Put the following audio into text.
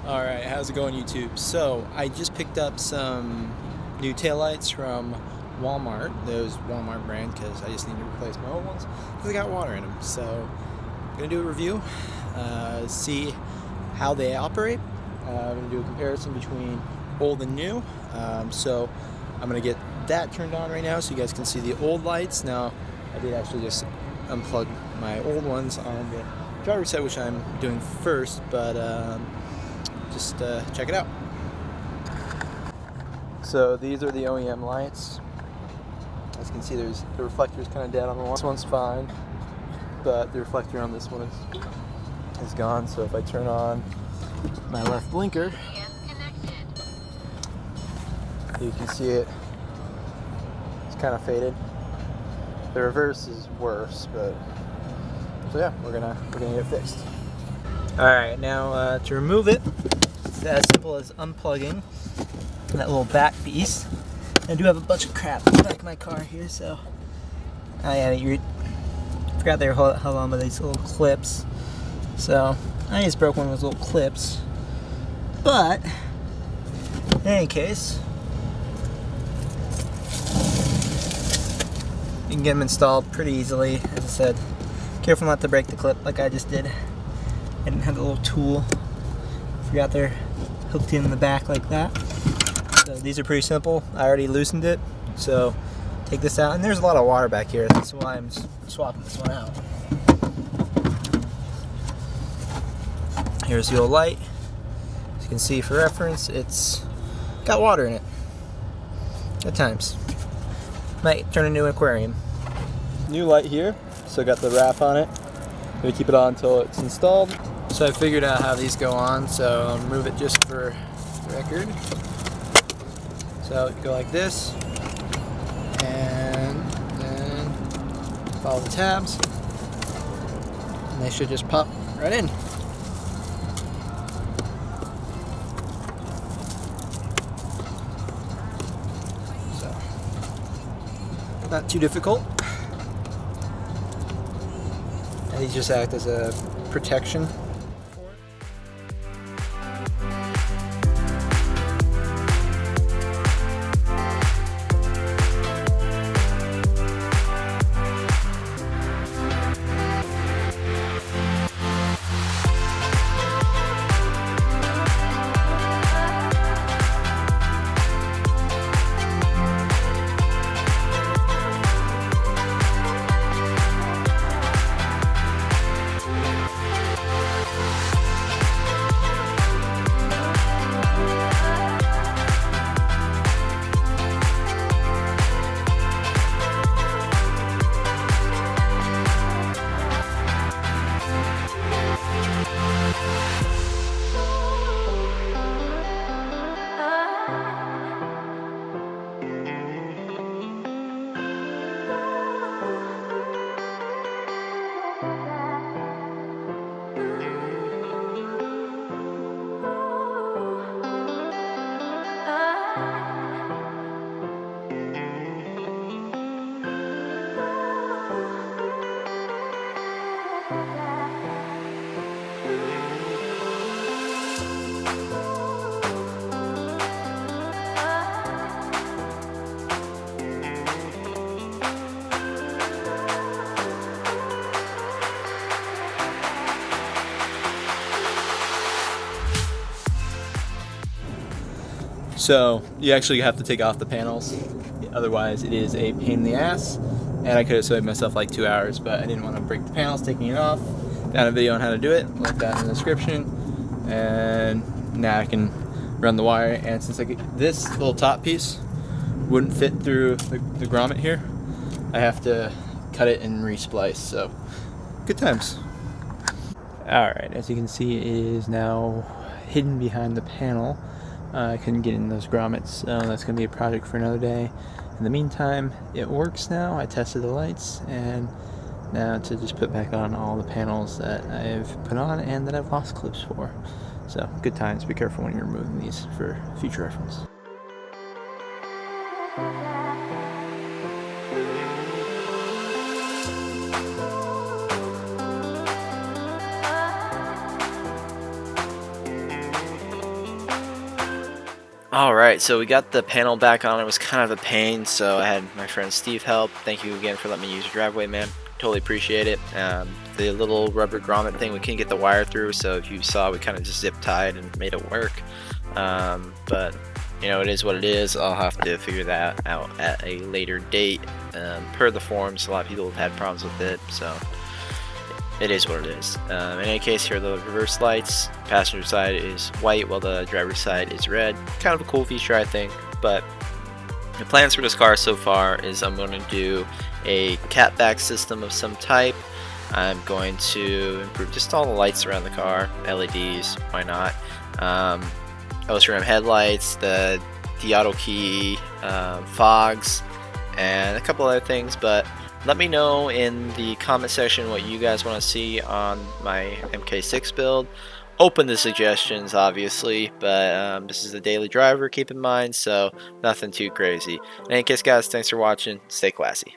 Alright, how's it going, YouTube? So, I just picked up some new taillights from Walmart, those Walmart brand, because I just need to replace my old ones because they got water in them. So, I'm going to do a review, see how they operate. I'm going to do a comparison between old and new. So, I'm going to get that turned on right now so you guys can see the old lights. Now, I did actually just unplug my old ones on the driver's side, which I'm doing first, but just check it out. So these are the OEM lights. As you can see, there's the reflector's kind of dead on the one. This one's fine, but the reflector on this one is gone. So if I turn on my left blinker, you can see it's kind of faded. The reverse is worse, but so yeah, we're gonna get it fixed. All right, now to remove it, it's as simple as unplugging that little back piece. I do have a bunch of crap in the back of my car here, so I forgot they were held on by these little clips. So I just broke one of those little clips, but in any case, you can get them installed pretty easily. As I said, careful not to break the clip like I just did. I didn't have the little tool. Forgot they're hooked in the back like that. So these are pretty simple. I already loosened it. So take this out, and there's a lot of water back here. That's why I'm swapping this one out. Here's the old light. As you can see, for reference, it's got water in it at times. Might turn into an aquarium. New light here, so got the wrap on it. Gonna keep it on until it's installed. So I figured out how these go on, so I'll remove it just for the record. So you go like this, and then follow the tabs, and they should just pop right in. So, not too difficult. And these just act as a protection. So you actually have to take off the panels, otherwise it is a pain in the ass, and I could have saved myself like 2 hours, but I didn't want to break the panels taking it off. Found a video on how to do it, link that in the description, and now I can run the wire. And since this little top piece wouldn't fit through the grommet here, I have to cut it and resplice, so good times. Alright, as you can see, it is now hidden behind the panel. I couldn't get in those grommets, so that's going to be a project for another day. In the meantime, it works now. I tested the lights, and now to just put back on all the panels that I've put on and that I've lost clips for. So, good times. Be careful when you're removing these for future reference. Alright, so we got the panel back on. It was kind of a pain, so I had my friend Steve help. Thank you again for letting me use your driveway, man. Totally appreciate it. The little rubber grommet thing, we couldn't get the wire through, so if you saw, we kind of just zip tied and made it work. But you know, it is what it is. I'll have to figure that out at a later date. Per the forums, a lot of people have had problems with it, so it is what it is. In any case, here are the reverse lights. Passenger side is white while the driver's side is red. Kind of a cool feature, I think. But the plans for this car so far is I'm going to do a catback system of some type. I'm going to improve just all the lights around the car, LEDs, why not? OSRAM headlights, the auto key, fogs, and a couple other things. But let me know in the comment section what you guys want to see on my MK6 build. Open to suggestions, obviously, but this is a daily driver, keep in mind, so nothing too crazy. In any case, guys, thanks for watching. Stay classy.